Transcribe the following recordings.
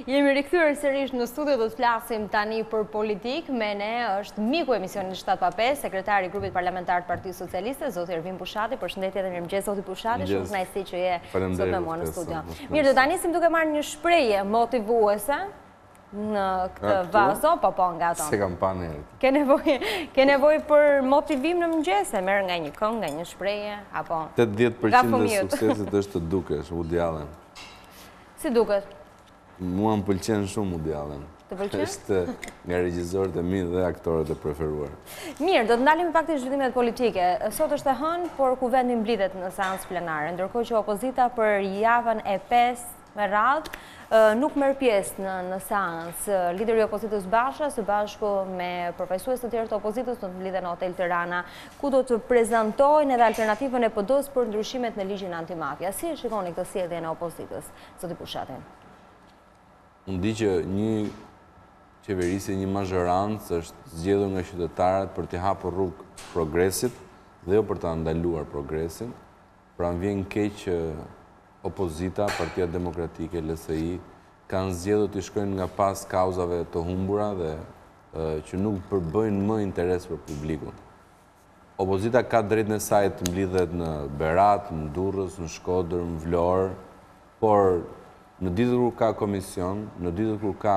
Jemi rikthyer sërish në studio, do të flasim tani për politik. Me ne është miku emisionit 7-5, sekretari i grupit parlamentar të Partisë Socialiste, zoti Ervin Bushati. Përshëndetje dhe mirëmëngjes zoti Bushati, shumë kënaqësi që je sot me mua në studio. Mirë, do ta nisim duke marrë një shprehje motivuese në këtë vazo, po nga ato. Se kam panë herë. Ke nevojë për motivim në mëngjes, e merr nga një këngë, nga një shprehje apo 80% e suksesit është të dukesh, Woody Allen. Si duket? Mua më pëlqen shumë Woody Allen. Të pëlqen? Është nga regjisorët e mi dhe aktorët e preferuar. Mirë, do të ndalim pak të zhvillimet politike. Sot është e hënë, por kuvendi mblidhet në seancë plenare, ndërkohë që opozita për javën e 5 me radhë nuk merr pjesë në seancë. Lideri i opozitës Basha së bashku me përfaqësues të tjerë të opozitës do të mblidhen në Hotel Tirana, ku do të prezantojnë edhe alternativën e PD-s për ndryshimet në ligjin antimafia. Si e shikoni këtë sjellje e opozitës, zoti Bushati? Unë di që një qeverisje, një mazhorancë është zgjedhur nga qytetarët për t'i hapur rrugë progresit dhe jo për ta ndaluar progresin. Pra më vjen keq që opozita, Partia Demokratike, LSI, kanë zgjedhur t'i shkojnë nga pas kauzave të humbura dhe që nuk përbëjnë më interes për publikun. Opozita ka drejtën e saj të mblidhet në Berat, në Durrës, në Shkodër, në Vlorë, por në ditët kur ka komision, në ditët kur ka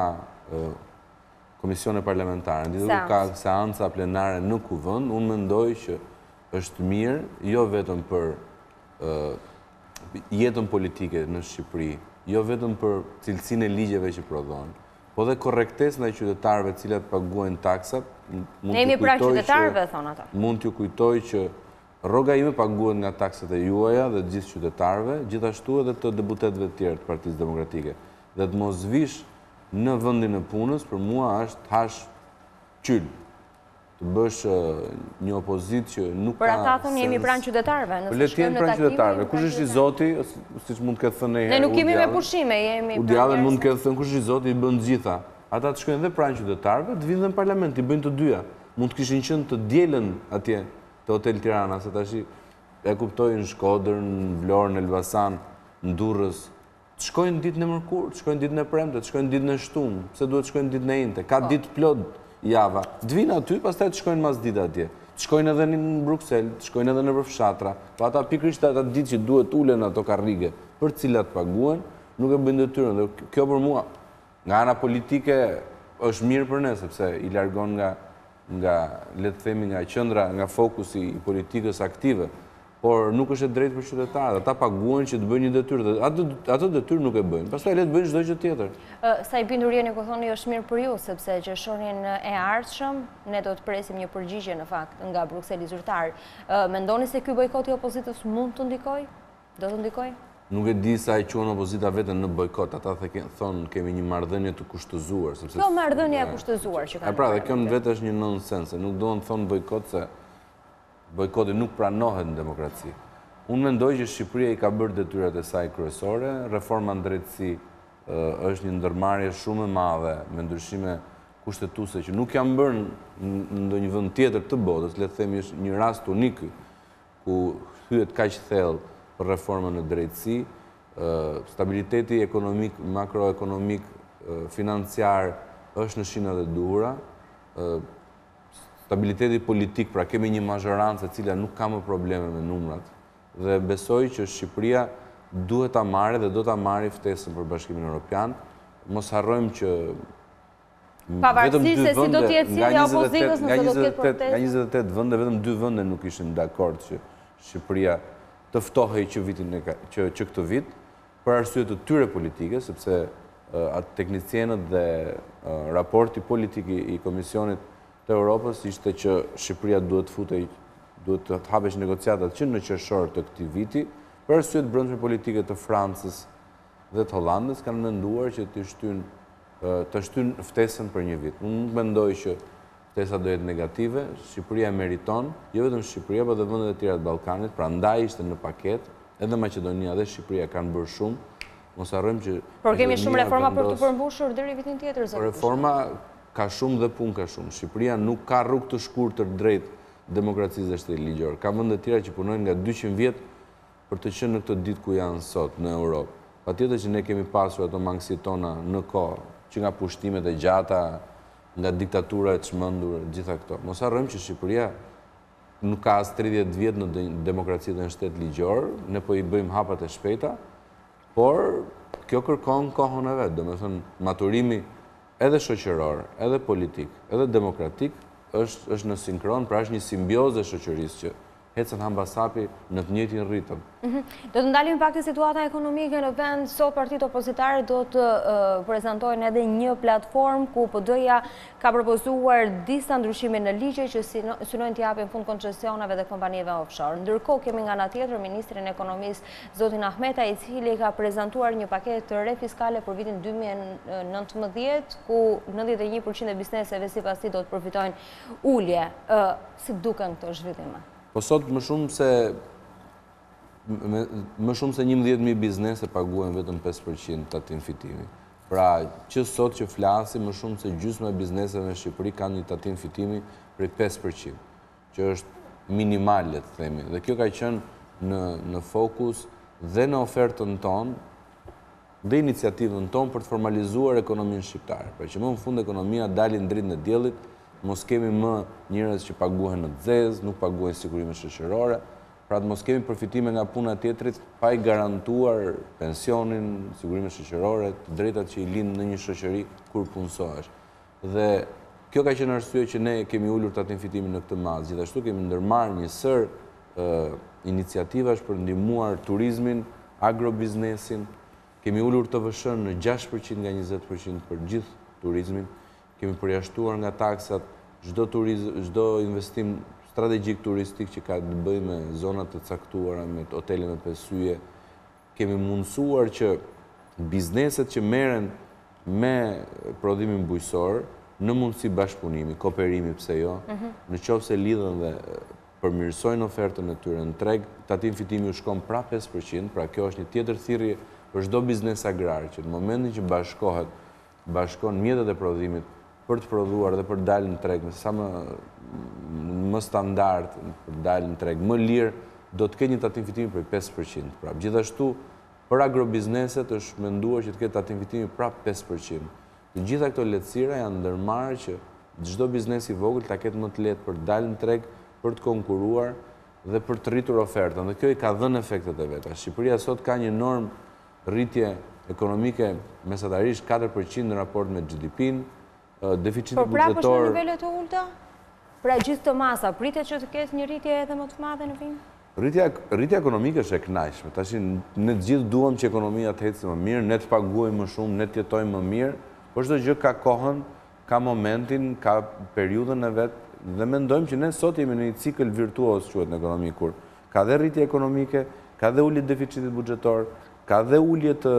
komisione parlamentare, në ditët kur ka seanca plenare në kuvend, unë mendoj që është mirë, jo vetëm për jetën politike në Shqipëri, jo vetëm për cilësinë e ligjeve që prodhojnë, po dhe korrektesë ndaj qytetarëve të cilat paguajnë taksat. Ne jemi pra qytetarëve, thonë ata. Mund t'ju kujtoj që rroga ime paguhet nga taksat e juaja dhe gjithë qytetarëve, gjithashtu edhe të deputetëve të tjerë të Partisë Demokratike. Dhe të mos vish në vendin e punës, për mua është hash qyl. Të bësh një opozitë që nuk ka... Për ata thonë jemi pranë qytetarëve. Për le të jemi pranë qytetarëve. Kush është i Zoti, siç mund të ketë thënë ne nuk kemi me pushime, jemi pranë. Udjallën mund të ketë thënë kush është i Zoti, i bën gjitha. Ata të shkojnë dhe pranë qytetarëve, të vinë në parlament, i bëjnë të dyja. Mund të kishin qenë të dielën atje të Hotel Tirana, se tash e kuptoj në Shkodër, në Vlorë, në Elbasan, në Durrës. Të shkojnë ditën e mërkurë, të shkojnë ditën e premte, të shkojnë ditën e shtunë, pse duhet të shkojnë ditën e inte. Ka ditë plot java. Të vinë aty, pastaj të shkojnë mas ditë atje. Të shkojnë edhe në Bruksel, të shkojnë edhe në fshatra. Po ata pikërisht ata ditë që duhet ulen ato karrige, për të cilat paguhen, nuk e bëjnë detyrën. Dhe kjo për mua, nga ana politike është mirë për ne, sepse i largon nga le të themi nga qendra, nga fokusi i politikës aktive, por nuk është e drejtë për qytetarët. Ata paguhen që të bëjnë një detyrë, ato detyrë nuk e bëjnë. Pastaj le të bëjnë çdo gjë tjetër. Sa i bindur jeni ku thoni është mirë për ju, sepse qershorin e ardhshëm ne do të presim një përgjigje në fakt nga Brukseli zyrtar. Mendoni se ky bojkot i opozitës mund të ndikojë? Do të ndikojë? Nuk e di sa e quan opozita vetën në bojkot, ata thonë kemi një marrëdhënie të kushtëzuar. Kjo marrëdhënie e kushtëzuar që kanë. Pra, dhe kjo në vetë është një nonsens, nuk do të thonë bojkot se bojkoti nuk pranohet në demokraci. Unë mendoj që Shqipëria i ka bërë detyrat e saj kryesore, reforma në drejtësi është një ndërmarrje shumë e madhe me ndryshime kushtetuese që nuk janë bërë në ndonjë vend tjetër të botës, le të themi është një rast unik ku hyet kaq thellë për reformën në drejtësi, stabiliteti ekonomik, makroekonomik, financiar është në shinat e duhura, stabiliteti politik, pra kemi një mazhorancë e cila nuk ka më probleme me numrat, dhe besoj që Shqipëria duhet ta marrë dhe do ta marrë ftesën për Bashkimin Evropian. Mos harrojmë që pavarësisht se si do të jetë sjellja e opozitës nëse do të ketë protestë. Nga 28 vende, vetëm 2 vende nuk ishin dakord që Shqipëria të ftohej që këtë vit, për arsye të tyre politike, sepse teknicienët dhe raporti politik i Komisionit të Europës ishte që Shqipëria duhet të hapesh negociatat që në qershor të këtij viti, për arsye të brendshme politike të Francës dhe të Hollandës kanë menduar që të shtyn ftesën për një vit. Unë nuk mendoj që ftesa do jetë negative, Shqipëria meriton, jo vetëm Shqipëria, por edhe vendet e tjera të Ballkanit, prandaj ishte në paketë, edhe Maqedonia dhe Shqipëria kanë bërë shumë. Mos harrojmë që por kemi shumë reforma për të përmbushur deri vitin tjetër, zot. Reforma ka shumë dhe punë ka shumë. Shqipëria nuk ka rrugë të shkurtër drejt demokracisë dhe shtetit ligjor. Ka vende të tjera që punojnë nga 200 vjet për të qenë në këtë ditë ku janë sot në Europë. patjetër që ne kemi pasur ato mangësitë tona në kohë, që nga pushtimet e gjata, nga diktatura e çmendur, gjitha këto. Mos harrojmë që Shqipëria nuk ka as 30 vjet në demokraci dhe në shtet ligjor, ne po i bëjmë hapat e shpejta, por kjo kërkon kohën e vet, domethënë maturimi edhe shoqëror, edhe politik, edhe demokratik është në sinkron, pra është një simbiozë e shoqërisë që hecën hambasapi në të njëjtin ritëm. Do të ndalim pak të situata ekonomike në vend. Sot partitë opozitare do të prezantojnë edhe një platformë ku PD-ja ka propozuar disa ndryshime në ligje që synojnë të japin fund koncesioneve dhe kompanive offshore. Ndërkohë kemi nga ana tjetër ministrin e ekonomisë zotin Ahmeta, i cili ka prezantuar një paketë të re fiskale për vitin 2019, ku 91% e bizneseve sipas tij do të përfitojnë ulje. Si duken këto zhvillime? Po sot më shumë se 11.000 biznese paguajnë vetëm 5% tatim fitimi. Pra që sot që flasim, më shumë se gjysma e bizneseve në Shqipëri kanë një tatim fitimi prej 5%, që është minimal, le të themi. Dhe kjo ka qenë në fokus dhe në ofertën tonë dhe iniciativën tonë për të formalizuar ekonominë shqiptare. Pra që më në fund ekonomia dalin dritë në diellit, mos kemi më njerëz që paguhen në zezë, nuk paguhen sigurime shoqërore, pra të mos kemi përfitime nga puna tjetrit pa i garantuar pensionin, sigurime shoqërore, të drejtat që i lind në një shoqëri kur punësohesh. Dhe kjo ka qenë arsye që ne kemi ulur tatim fitimin në këtë mazë. Gjithashtu kemi ndërmarrë një sër iniciativash për ndihmuar turizmin, agrobiznesin, kemi ulur TVSH-n në 6% nga 20% për gjithë turizmin. Kemi përjashtuar nga taksat çdo investim strategjik turistik që ka të bëjë me zonat të caktuara, me hotele me 5 yje. Kemi mundësuar që bizneset që merren me prodhimin bujqësor në mundësi bashkëpunimi, kooperimi, pse jo, në qoftë se lidhen dhe përmirësojnë ofertën e tyre në treg, tatim fitimi u shkon pra 5%, pra kjo është një tjetër thirrje për çdo biznes agrar që në momentin që bashkon mjetet e prodhimit për të prodhuar dhe për të dalë në treg me sa më standard, për të dalë në treg më lirë, do të ketë një tatim fitimi për 5%. Pra, gjithashtu, për agrobizneset është menduar që të ketë tatim fitimi pra 5%. Të gjitha këto lehtësira janë ndërmarrë që çdo biznes i vogël ta ketë më të lehtë për të dalë në treg, për të konkuruar dhe për të rritur ofertën. Dhe kjo i ka dhënë efektet e veta. Shqipëria sot ka një normë rritje ekonomike mesatarisht 4% në raport me GDP-n, deficiti buxhetor. Por prapë është në nivele të ulta? Pra gjithë të masa, pritet që të ketë një rritje edhe më të madhe në vim? Rritja ekonomike është e kënaqshme. Tash ne të gjithë duam që ekonomia të ecë më mirë, ne të paguajmë më shumë, ne të jetojmë më mirë, por çdo gjë ka kohën, ka momentin, ka periudhën e vet, dhe mendojmë që ne sot jemi në një cikël virtuoz quhet në ekonomi, kur ka dhe rritje ekonomike, ka dhe ulje deficitit buxhetor, ka dhe ulje të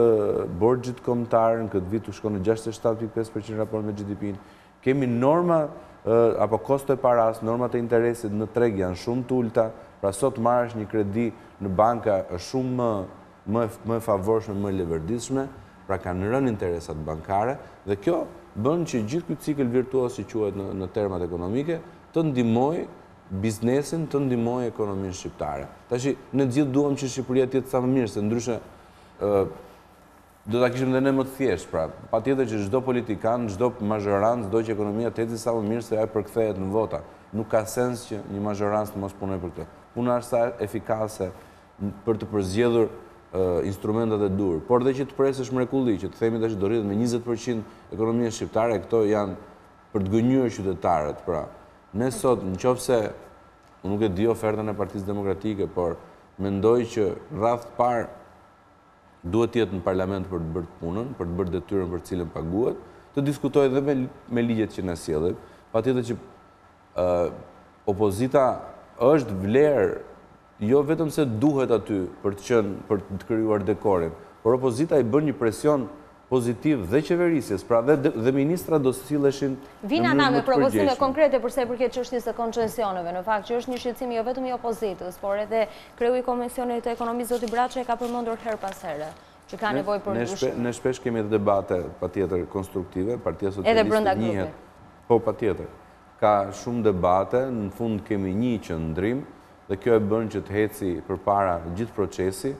borxhit kombëtar, në këtë vit u shkon në 67.5% raport me GDP-n. Kemi norma apo kosto e paras, normat e interesit në treg janë shumë të ulta, pra sot marrësh një kredi në banka është shumë më e favorshme, më e leverdishme, pra kanë rënë interesat bankare, dhe kjo bën që gjithë ky cikël virtuoz që quhet në termat ekonomike të ndihmojë biznesin, të ndihmojë ekonominë shqiptare. Tash ne gjithë duam që Shqipëria të jetë sa më mirë, se ndryshe do ta kishim dhe ne më të thjeshtë, pra patjetër që çdo politikan, çdo mazhorant, çdo që ekonomia të ecë sa më mirë se ai përkthehet në vota. Nuk ka sens që një mazhorant të mos punojë për këtë. Puna është sa efikase për të përzgjedhur instrumentat e dur, por dhe që të presësh mrekulli, që të themi tash do rritet me 20% ekonomia shqiptare, këto janë për të gënjur qytetarët. Pra, ne sot, nëse unë nuk e di ofertën e Partisë Demokratike, por mendoj që rreth parë duhet të jetë në parlament për të bërë punën, për të bërë detyrën për cilën paguhet, të diskutojë edhe me ligjet që na sjellin. Patjetër që opozita është vlerë, jo vetëm se duhet aty për të krijuar dekorin, por opozita i bën një presion pozitiv dhe qeverisjes, pra dhe ministra do silleshin vina na me propozime konkrete për sa i përket çështjes së koncesioneve, në fakt që është një shqetësim jo vetëm i opozitës, por edhe kreu i Komisionit të Ekonomisë zoti Braçaj ka përmendur her pas here që ka nevojë për ndryshim. Ne shpesh kemi debate patjetër konstruktive, Partia Socialiste njihet. Po patjetër. Ka shumë debate, në fund kemi një qëndrim dhe kjo e bën që të heci përpara gjithë procesi.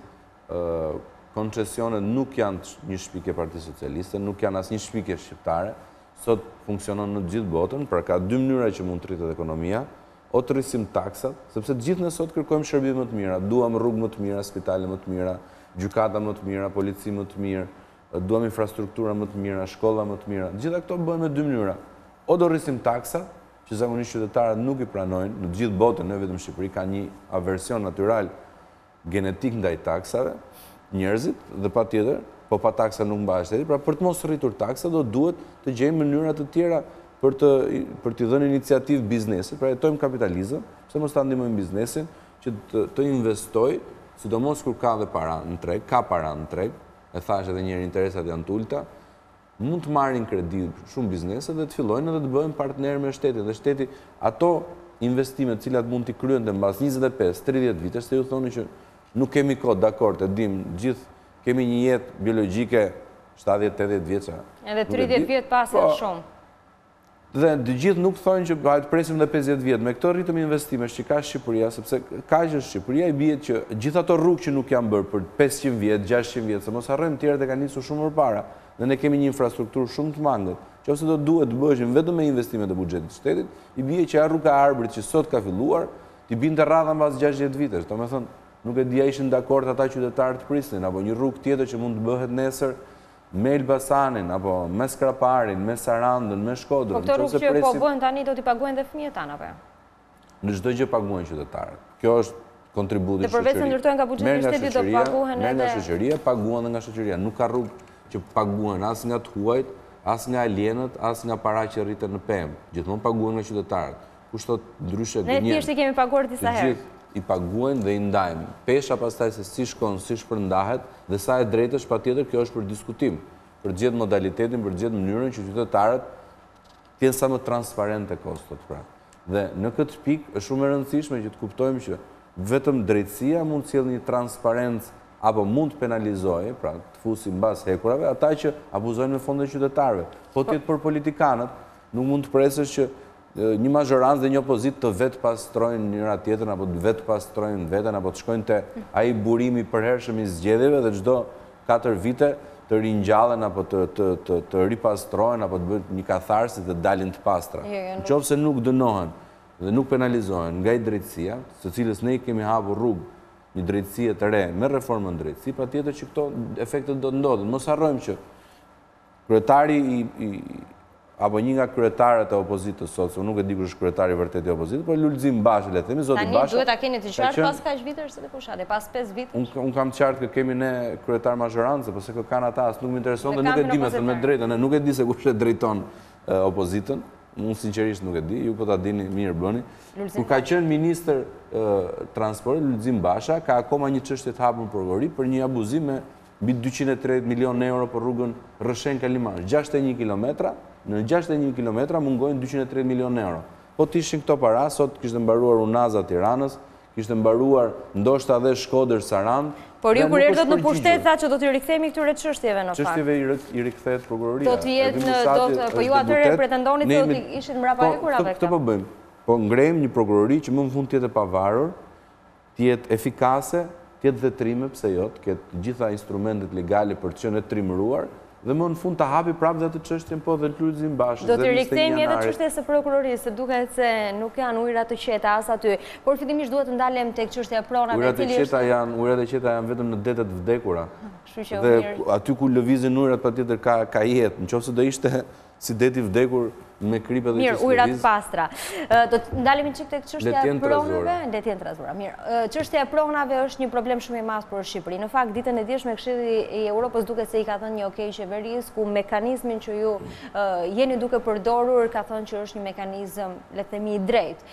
koncesionet nuk janë një shpike Parti Socialiste, nuk janë asnjë shpike shqiptare, sot funksionon në gjithë botën, pra ka dy mënyra që mund të rritet ekonomia, o të rrisim taksat, sepse të gjithë ne sot kërkojmë shërbime më të mira, duam rrugë më të mira, spitale më të mira, gjykata më të mira, polici më të mirë, duam infrastruktura më të mira, shkolla më të mira. Gjitha këto bëhen me dy mënyra. O do rrisim taksat, që zakonisht qytetarët nuk i pranojnë, në gjithë botën, në vetëm Shqipëri, ka një aversion natyral genetik ndaj taksave, njerëzit, dhe pa tjetër, po pa taksa nuk mbahet shteti, pra për të mos rritur taksa do duhet të gjejmë mënyra të tjera për t'i dhënë iniciativë biznesit, pra jetojmë kapitalizëm, pse mos ta ndihmojmë biznesin që të investoj, sidomos kur ka dhe para në treg, ka para në treg, e thash edhe njëherë interesat janë të ulta, mund të marrin kredi shumë bizneset dhe të fillojnë edhe të bëhen partner me shtetin, dhe shteti ato investimet cilat mund t'i kryen dhe mbas 25-30 vitesh, se ju thoni që nuk kemi kohë, dakord, e dim, gjithë kemi një jetë biologjike 70-80 vjeça. Edhe 30 vjet pas janë shumë. Dhe të gjithë nuk thonë që hajtë presim dhe 50 vjet. Me këto rritëm investimesh që ka Shqipëria, sepse ka që Shqipëria i bie që gjithë ato rrugë që nuk janë bërë për 500 vjet, 600 vjet, se mos harrojmë tjerët e ka nisur shumë më para, dhe ne kemi një infrastrukturë shumë të mangët, që ose do duhet të bëheshin vetëm me investimet e buxhetit të shtetit, i bie që ajo rruga e arbërit që sot ka filluar, t'i binte rradha mbas 60 vitesh. Domethënë, nuk e dia ishin dakord ata qytetarë të prisnin, apo një rrugë tjetër që mund të bëhet nesër me Elbasanin, apo me Skraparin, me Sarandën, me Shkodrën. Po këto rrugë që po bëhen tani do t'i paguajnë dhe fëmijët tanë, apo? Në çdo gjë paguajnë qytetarët. Kjo është kontributi i shoqërisë. Dhe përveç se ndërtojnë nga buxheti i shtetit do paguhen edhe nga shoqëria, paguhen nga shoqëria. Nuk ka rrugë që paguhen as nga të huajt, as nga alienët, as nga para që rriten në pemë. Gjithmonë paguhen nga qytetarët. Kush thot ndryshe gënjen. Ne thjesht i kemi paguar disa herë. I paguajnë dhe i ndajmë. Pesha pastaj se si shkon, si shpërndahet, dhe sa e drejtë është patjetër, kjo është për diskutim, për të gjetur modalitetin, për të gjetur mënyrën që qytetarët të jenë sa më transparente kostot pra. Dhe në këtë pikë është shumë e rëndësishme që të kuptojmë që vetëm drejtësia mund të sjellë një transparencë apo mund të penalizojë, pra të fusin mbas hekurave ata që abuzojnë me fondet qytetarëve. Po të jetë për politikanët, nuk mund të presësh që një mazhorancë dhe një opozit të vetë pastrojnë njëra tjetër, apo të vetë pastrojnë veten, apo të shkojnë te ai burimi përhershëm i zgjedhjeve dhe çdo 4 vite të ringjallen apo të ripastrohen apo të bëjnë një katharsi dhe dalin të pastra. Nëse nuk dënohen dhe nuk penalizohen nga drejtësia, së cilës ne i kemi hapur rrugë, një drejtësie të re me reformën drejtësi, patjetër që këto efektet do të ndodhin. Mos harrojmë që kryetari apo një nga kryetarët e opozitës sot, se nuk e di kush është kryetari vërtet i opozitës, por Lulzim Basha, le të themi, zoti Basha. Tani duhet ta keni të qartë pas kaq vitesh se Bushati, pas 5 vitesh. Un kam të qartë që kemi ne kryetar mazhorancë, po se kë kanë ata, as nuk më intereson dhe nuk e di me drejtën, ne nuk e di se kush e drejton opozitën. Unë sinqerisht nuk e di, ju po ta dini mirë bëni. Kur ka qenë ministër transport, Lulzim Basha, ka akoma një çështje të hapur në prokurori për një abuzim me mbi 230 milionë euro për rrugën Rrëshen-Kalimash, 61 kilometra. Në 61 kilometra mungojnë 230 milionë euro. Po të ishin këto para, sot kishte mbaruar Unaza Tiranës, kishte mbaruar ndoshta edhe Shkodër-Sarandë. Por ju kur erdhët në pushtet tha që do t'i rikthehemi këtyre çështjeve në fakt. Çështjeve i rikthehet prokuroria. Do të jetë po ju atëherë pretendoni se do të ishin mbrapa hekurave këto. Këtë po bëjmë. Po ngrejmë një prokurori që më në fund të jetë e pavarur, të jetë efikase, të jetë vetrime, pse jo, të ketë gjitha instrumentet legale për të qenë e trimëruar, dhe më në fund të hapi prapë dhe të çështjen po dhe Lulzim Bashës. Do të rikthehemi edhe çështjes së prokurorisë, se duket se nuk janë ujëra të qeta as aty. Por fillimisht duhet të ndalem tek çështja e pronave, ujërat e qeta janë vetëm në detet vdekura. Kështu që dhe aty ku lëvizin ujërat patjetër ka jetë. Nëse do ishte si deti vdekur me kripe dhe mirë, ujërat pastra. Do të ndalemi çik tek çështja e pronave, letjen trashëgora. Mirë, çështja e pronave është një problem shumë i madh për Shqipërinë. Në fakt, ditën e djeshme Këshilli i Evropës duket se i ka thënë një okay qeverisë, ku mekanizmin që ju jeni duke përdorur ka thënë që është një mekanizëm, le të themi, i drejtë.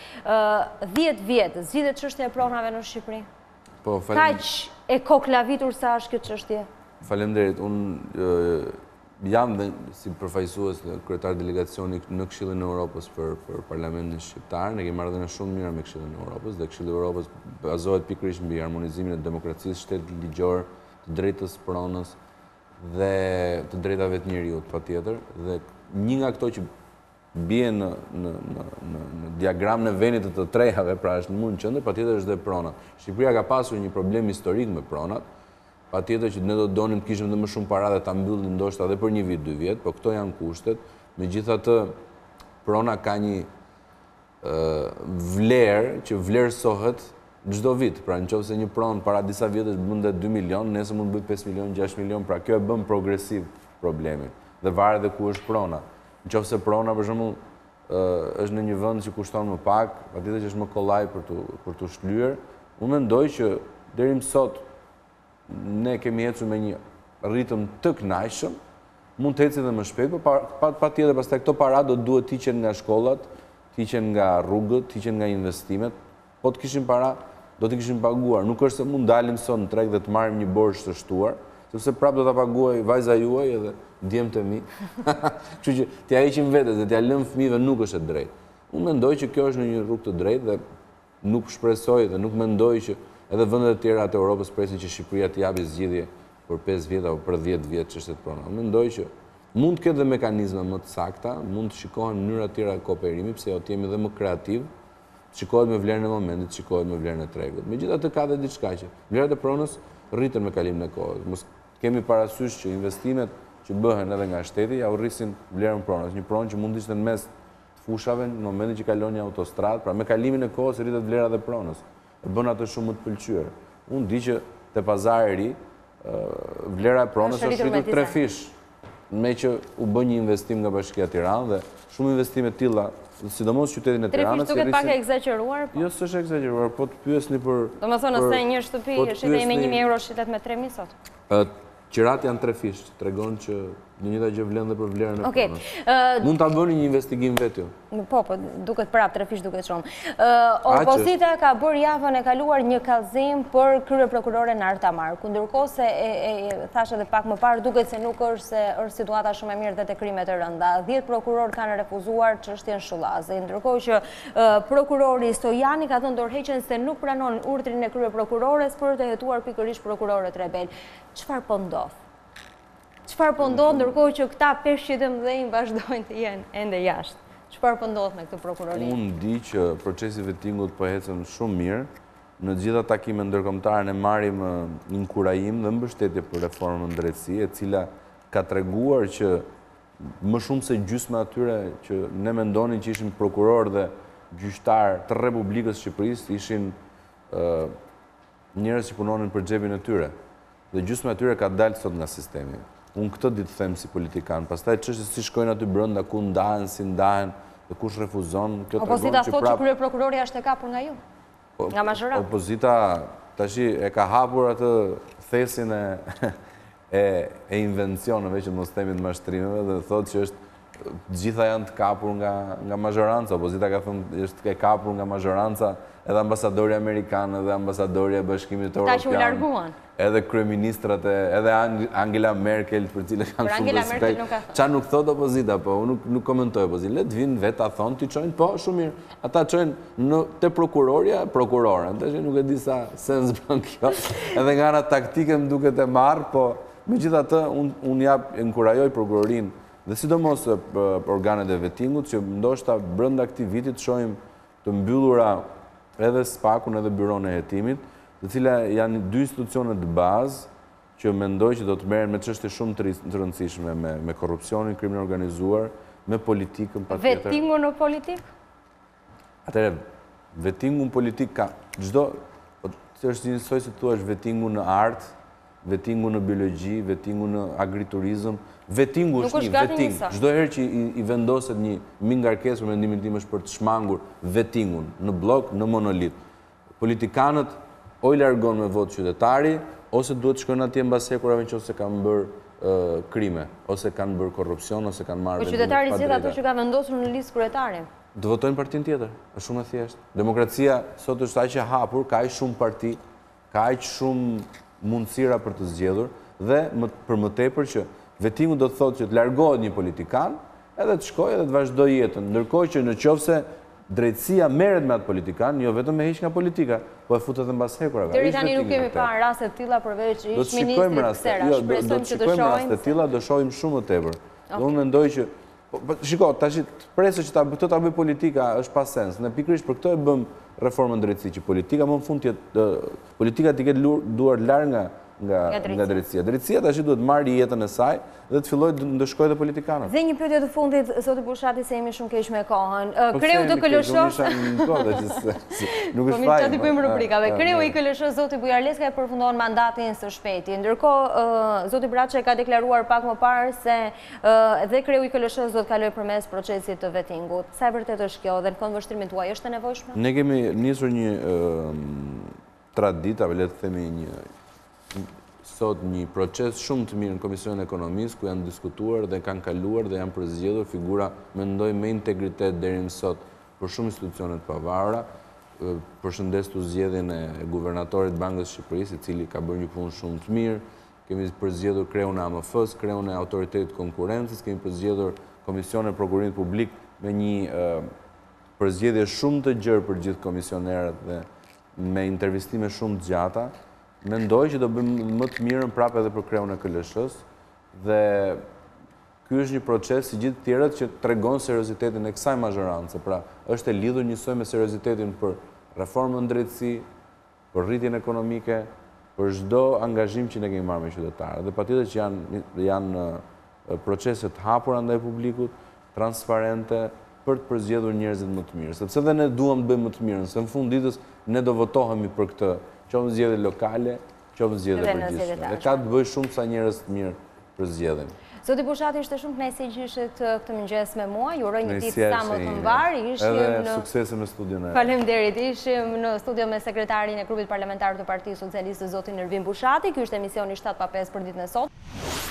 10 vjet zgjidhet çështja e pronave në Shqipëri. Po, kaq e koklavitur sa është kjo çështje? Faleminderit. Unë jam dhe si përfaqësues kryetar delegacioni në Këshillin e Evropës për Parlamentin Shqiptar. Ne kemi marrëdhënie shumë mira me Këshillin e Evropës dhe Këshilli i Evropës bazohet pikërisht mbi harmonizimin e demokracisë, shtetit ligjor, të drejtës pronës dhe të drejtave të njerëzit patjetër. Dhe një nga këto që bie në diagram në vendit të trehave, pra është në qendër, patjetër është dhe pronat. Shqipëria ka pasur një problem historik me pronat. patjetër që ne do donim të kishim dhe më shumë para dhe ta mbyllim ndoshta edhe për 1 vit, 2 vjet, por këto janë kushtet. Megjithatë, prona ka një vlerë që vlerësohet çdo vit. Pra nëse një pronë para disa vjetësh bënte 2 milion, nesër mund bëj 5 milion, 6 milion, pra kjo e bën progresiv problemin. Dhe varet edhe ku është prona. Nëse prona për shembull është në një vend që kushton më pak, patjetër që është më kollaj për tu shlyer. Unë mendoj që deri më sot ne kemi ecur me një ritëm të kënaqshëm, mund të ecë edhe më shpejt, por patjetër pastaj këto para do duhet të hiqen nga shkollat, të hiqen nga rrugët, të hiqen nga investimet. Po të kishim para, do të kishim paguar. Nuk është se mund dalim sot në treg dhe të marrim një borxh të shtuar, sepse prapë do ta paguaj vajza juaj edhe djemtë e mi. Kështu që t'ja heqim vetes dhe t'ja lëm fëmijëve nuk është e drejtë. Unë mendoj që kjo është në një rrugë të drejtë dhe nuk shpresoj dhe nuk mendoj që edhe vendet e tjera të Europës presin që Shqipëria t'i japi zgjidhje për 5 vjet apo për 10 vjet çështet prona. Unë mendoj që mund të ketë dhe mekanizma më të sakta, mund të shikohen mënyra të tjera kooperimi, pse jo të jemi edhe më kreativ, shikohet me vlerën e momentit, shikohet me vlerën e tregut. Megjithatë ka dhe diçka që vlerat e pronës rriten me kalimin e kohës. Mos kemi parasysh që investimet që bëhen edhe nga shteti ja urrisin vlerën e pronës. Një pronë që mund të ishte në mes të fushave në momentin që kalon një autostradë, pra me kalimin e kohës rritet vlera e pronës. E bën atë shumë më të pëlqyer. Unë di që te pazari i ri vlera e pronës është rritur 3 fish, me që u bën një investim nga Bashkia e Tiranës dhe shumë investime të tilla, sidomos qytetin e Tiranës. 3 fish duket pak e egzageruar, po. Jo, s'është egzageruar, po të pyesni për. Domethënë se një shtëpi shitej me 1.000 euro shitet me 3.000 sot. Qirat janë 3 fish, që tregon që në njëjta gjë vlen dhe për vlerën e pronës. Mund ta bëni një investigim vet ju. Po, duket prap 3 fish duket shumë. Opozita ka bërë javën e kaluar një kallëzim për kryeprokuroren Artamar, ku ndërkohë se thashë edhe pak më parë duket se nuk është se është situata shumë e mirë dhe te krimet e rënda. 10 prokuror kanë refuzuar çështjen Shullazi, ndërkohë që prokurori Stojani ka thënë dorëheqjen se nuk pranon urdhrin e kryeprokurores për të hetuar pikërisht prokurorët rebel. Çfarë po ndodh? Çfarë po ndodh ndërkohë që këta peshqit e mëdhenj vazhdojnë të jenë ende jashtë? Çfarë po ndodh me këtë prokurori? Unë di që procesi vettingut po ecën shumë mirë. Në të gjitha takimet ndërkombëtare ne marrim inkurajim dhe mbështetje për reformën në drejtësi, e cila ka treguar që më shumë se gjysma atyre që ne mendonin që ishin prokuror dhe gjyqtar të Republikës së Shqipërisë ishin njerëz që punonin për xhepin e tyre. Dhe gjysma e tyre ka dalë sot nga sistemi. Unë këtë ditë them si politikan. Pastaj çështjet si shkojnë aty brenda, ku ndahen, si ndahen, dhe kush refuzon, kjo tregon që Opozita thotë që kryeprokurori është e kapur nga ju. Nga mazhora. Opozita tash e ka hapur atë thesin e invencioneve, që mos themi të mashtrimeve, dhe thotë që është gjitha janë të kapur nga mazhoranca. Opozita ka thënë është e kapur nga mazhoranca, edhe ambasadori amerikan, edhe ambasadori e Bashkimit Evropian. Ta që u larguan. Edhe kryeministrat, edhe Angela Merkel, për cilë kanë shumë respekt. Qa nuk thot opozita, po, nuk komentoj opozita. Le të vinë vetë, ta thonë, ti qojnë, po, shumë mirë. Ata qojnë te prokuroria, prokurorën. Të që nuk e di sa sens bën kjo. Edhe nga nga taktike më duket e marë, po, me gjitha të, unë inkurajoj prokurorin, dhe sidomos organet e vettingut, që ndoshta brenda këtij vitit shojmë të mbyllura edhe SPAK-un edhe Byron e Hetimit, të cila janë 2 institucionet të bazë që mendoj që do të merren me çështje shumë të rëndësishme, me korrupsionin, krimin e organizuar, me politikën patjetër. Vettingun në politik? Atëherë, vettingun politik ka çdo, është njësoj se thua vettingun në art, vettingun në biologji, vettingun në agriturizëm, vettingu është një vetting. Çdo herë që i vendoset një mingarkesë, për mendimin tim është për të shmangur vettingun në blok, në monolit. Politikanët o i largon me votë qytetari, ose duhet të shkojnë atje mbas hekurave nëse kanë bërë krime, ose kanë bërë korrupsion, ose kanë marrë vendime pa drejta. Po qytetari zgjedh ato që ka vendosur në listë kryetarin. Të votojnë partinë tjetër, është shumë e thjeshtë. Demokracia sot është aq e hapur, ka aq shumë parti, ka aq shumë mundësira për të zgjedhur, dhe për më tepër që vettingu do të thotë që të largohet një politikan, edhe të shkojë edhe të vazhdojë jetën, ndërkohë që nëse drejtësia merret me atë politikan, jo vetëm me hiq nga politika, po e futet edhe mbas hekurave. Deri tani nuk kemi parë raste të tilla përveç ish ministrit Ksera. Do të shikojmë raste të tilla, do shohim shumë më tepër. Unë mendoj që shiko, tash presë që ta bëj politika është pa sens. Ne pikërisht për këtë e bëm reformën drejtësi, që politika më në fund politika të ketë duar larg nga drejtësia. Drejtësia tash duhet marrë jetën e saj dhe të fillojë të ndëshkojë dhe politikanët. Dhe një pyetje të fundit, zoti Bushati, se jemi shumë keq me kohën. Kreu të KLSH. Nuk është fajin. Po bëjmë rubrikave. Kreu i KLSH zoti Bujarleska e përfundon mandatin së shpejti. Ndërkohë zoti Braçe ka deklaruar pak më parë se dhe kreu i KLSH do të kalojë përmes procesit të vettingut. Sa e vërtetë është kjo dhe në këndvështrimin tuaj është e nevojshme? Ne kemi nisur një traditë, le të themi sot një proces shumë të mirë në Komisionin e Ekonomisë, ku janë diskutuar dhe kanë kaluar dhe janë përzgjedhur figura, mendoj, me integritet deri më sot për shumë institucione të pavarura. Përshëndes të zgjedhjen e guvernatorit Bankës Shqipërisë, i cili ka bërë një punë shumë të mirë. Kemi përzgjedhur kreun e AMF-s, kreun e Autoritetit të Konkurrencës, kemi përzgjedhur Komisionin e Prokurimit Publik me një përzgjedhje shumë të gjerë për gjithë komisionerët dhe me intervistime shumë të gjata. Mendoj që do bëjmë më të mirën prapë edhe për kreun e KLSH-s dhe ky është një proces si gjithë tjerët që tregon seriozitetin e kësaj mazhorance. Pra, është e lidhur njësoj me seriozitetin për reformën drejtësi, për rritjen ekonomike, për çdo angazhim që ne kemi marrë me qytetarët. Dhe patjetër që janë procese të hapura ndaj publikut, transparente, për të përzgjedhur njerëzit më të mirë. Sepse dhe ne duam të bëjmë më të mirën, se në fund ditës ne do votohemi për këtë, qoftë zgjedhje lokale, qoftë zgjedhje përgjithshme. Dhe ka të bëjë shumë sa njerëz të mirë për zgjedhjen. Zoti Bushati, ishte shumë kënaqësi që ishit këtë mëngjes me mua. Ju uroj një ditë sa më të mbar. Edhe suksese me studion e. Faleminderit. Ishim në studio me sekretarin e grupit parlamentar të Partisë Socialiste, zotin Ervin Bushati. Ky është emisioni 7 pa 5 për ditën e sotme.